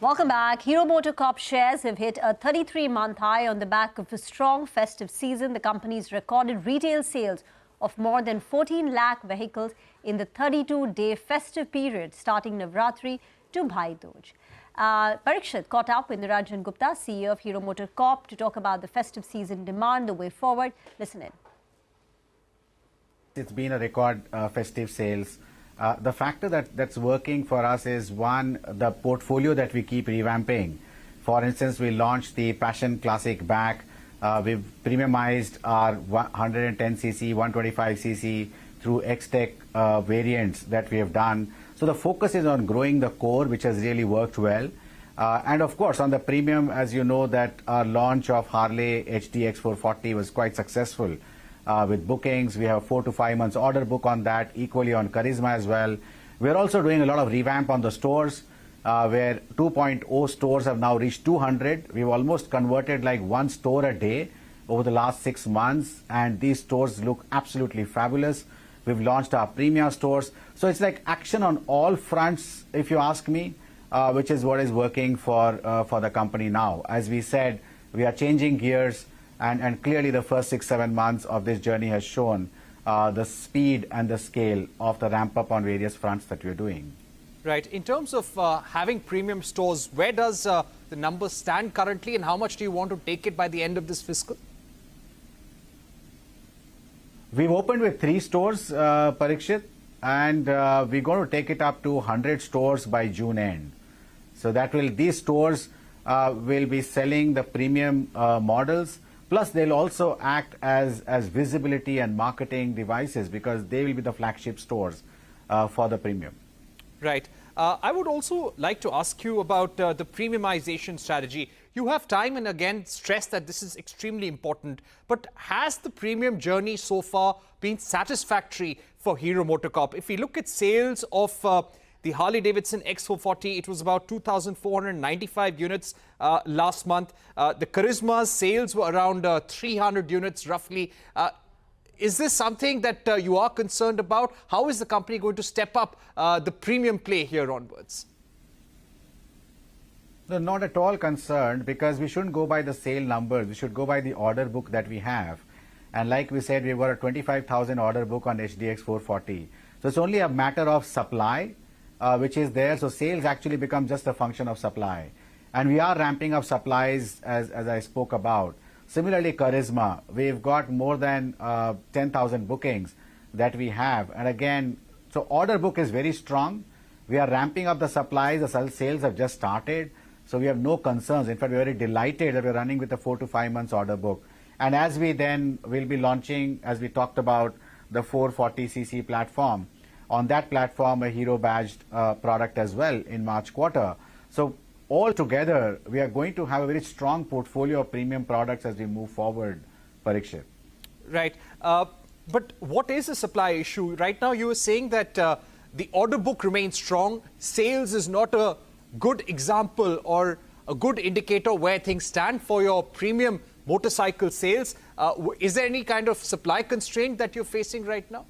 Welcome back. Hero MotoCorp shares have hit a 33-month high on the back of a strong festive season. The company's recorded retail sales of more than 14 lakh vehicles in the 32-day festive period starting Navratri to Bhai Dooj. Parikshit caught up with Niranjan Gupta, CEO of Hero MotoCorp, to talk about the festive season demand, the way forward. Listen in. It's been a record festive sales. The factor that's working for us is, one, the portfolio that we keep revamping. For instance, we launched the Passion Classic back. We've premiumized our 110cc, 125cc through X-Tech variants that we have done. So the focus is on growing the core, which has really worked well. And of course, on the premium, as you know, that our launch of Harley HDX 440 was quite successful. With bookings, we have 4 to 5 months order book on that, equally on Charisma as well. We're also doing a lot of revamp on the stores, where 2.0 stores have now reached 200. We've almost converted like one store a day over the last 6 months, and these stores look absolutely fabulous. We've launched our premium stores. So it's like action on all fronts, if you ask me, which is what is working for the company now. As we said, we are changing gears. And clearly the first 6-7 months of this journey has shown the speed and the scale of the ramp up on various fronts that we're doing. Right. In terms of having premium stores, where does the number stand currently, and how much do you want to take it by the end of this fiscal? We've opened with 3 stores, Parikshit, and we're going to take it up to 100 stores by June end. So that these stores will be selling the premium models. Plus, they'll also act as visibility and marketing devices, because they will be the flagship stores for the premium. Right. I would also like to ask you about the premiumization strategy. You have time and again stressed that this is extremely important. But has the premium journey so far been satisfactory for Hero MotoCorp? If we look at sales of the Harley-Davidson X440, it was about 2,495 units last month. The Charisma's sales were around 300 units roughly. Is this something that you are concerned about? How is the company going to step up the premium play here onwards? No, not at all concerned, because we shouldn't go by the sale numbers. We should go by the order book that we have. And like we said, we've got a 25,000 order book on HDX 440. So it's only a matter of supply, which is there. So sales actually become just a function of supply. And we are ramping up supplies as I spoke about. Similarly, Charisma, we've got more than 10,000 bookings that we have. And again, so order book is very strong. We are ramping up the supplies. The sales have just started. So we have no concerns. In fact, we're very delighted that we're running with a 4 to 5 months order book. And as we then will be launching, as we talked about, the 440cc platform, on that platform, a Hero badged product as well in March quarter. So all together, we are going to have a very strong portfolio of premium products as we move forward, Parikshit. Right. But what is the supply issue? Right now, you were saying that the order book remains strong. Sales is not a good example or a good indicator where things stand for your premium motorcycle sales. Is there any kind of supply constraint that you're facing right now?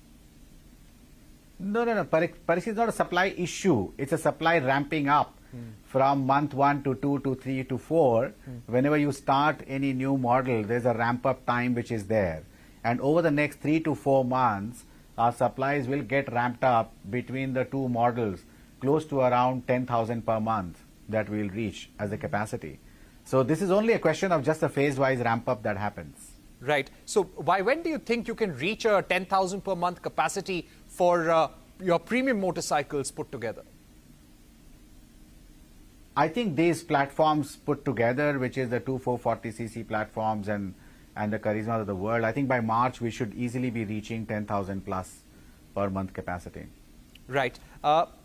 No. Parikshit is not a supply issue. It's a supply ramping up from month 1 to 2 to 3 to 4. Whenever you start any new model, there's a ramp up time which is there. And over the next 3 to 4 months, our supplies will get ramped up between the 2 models, close to around 10,000 per month that we'll reach as a capacity. So this is only a question of just a phase-wise ramp up that happens. Right. So when do you think you can reach a 10,000 per month capacity for your premium motorcycles put together? I think these platforms put together, which is the 2 440cc platforms and the Charisma of the world, I think by March we should easily be reaching 10,000 plus per month capacity. Right.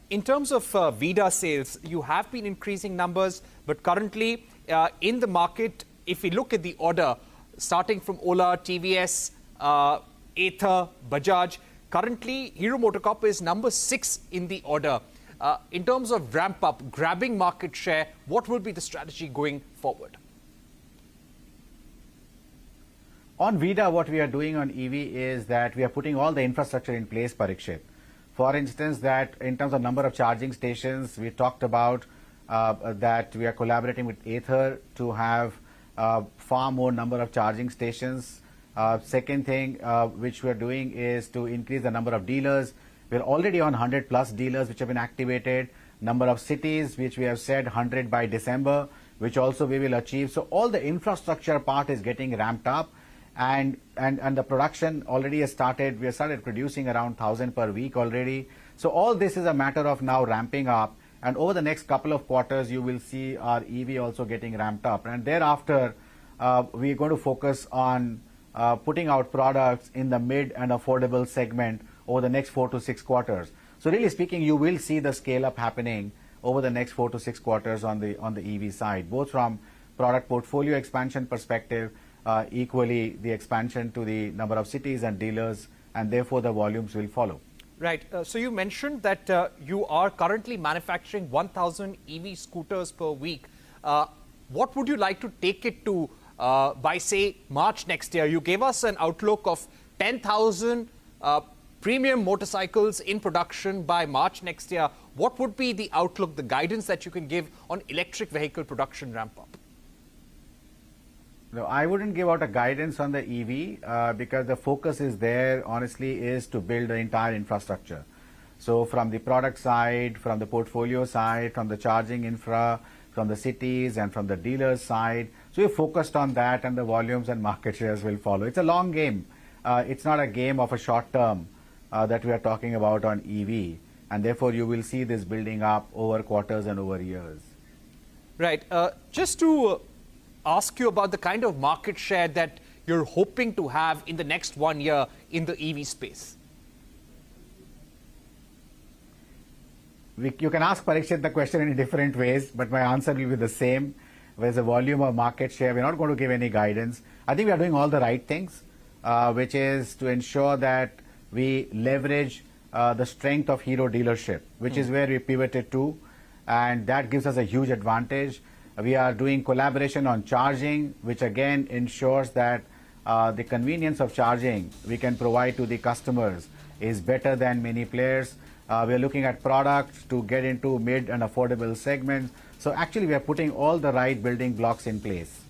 In terms of VIDA sales, you have been increasing numbers, but currently in the market, if we look at the order, starting from Ola, TVS, Ather, Bajaj, currently Hero MotoCorp is number 6 in the order. In terms of ramp up, grabbing market share, what will be the strategy going forward? On VIDA, what we are doing on EV is that we are putting all the infrastructure in place, Parikshit. For instance, that in terms of number of charging stations, we talked about that we are collaborating with Ather to have far more number of charging stations. Second thing which we are doing is to increase the number of dealers. We're already on 100 plus dealers which have been activated. Number of cities which we have said 100 by December, which also we will achieve. So all the infrastructure part is getting ramped up, and the production already has started. We have started producing around 1,000 per week already. So all this is a matter of now ramping up, and over the next couple of quarters you will see our EV also getting ramped up, and thereafter we are going to focus on putting out products in the mid and affordable segment over the next 4 to 6 quarters. So really speaking, you will see the scale up happening over the next 4 to 6 quarters on the EV side, both from product portfolio expansion perspective, equally the expansion to the number of cities and dealers, and therefore the volumes will follow. Right. So you mentioned that you are currently manufacturing 1,000 EV scooters per week. What would you like to take it to by, say, March next year? You gave us an outlook of 10,000 premium motorcycles in production by March next year. What would be the outlook, the guidance that you can give on electric vehicle production ramp up? No, I wouldn't give out a guidance on the EV because the focus is there, honestly, is to build the entire infrastructure. So from the product side, from the portfolio side, from the charging infra, from the cities and from the dealers side. So we're focused on that, and the volumes and market shares will follow. It's a long game. It's not a game of a short term that we are talking about on EV. And therefore you will see this building up over quarters and over years. Right. Just to ask you about the kind of market share that you're hoping to have in the next 1 year in the EV space. You can ask Parikshit the question in different ways, but my answer will be the same. Whereas the volume of market share, we're not going to give any guidance. I think we are doing all the right things, which is to ensure that we leverage the strength of Hero dealership, which is where we pivoted to, and that gives us a huge advantage. We are doing collaboration on charging, which again ensures that the convenience of charging we can provide to the customers is better than many players. We are looking at products to get into mid and affordable segments. So actually we are putting all the right building blocks in place.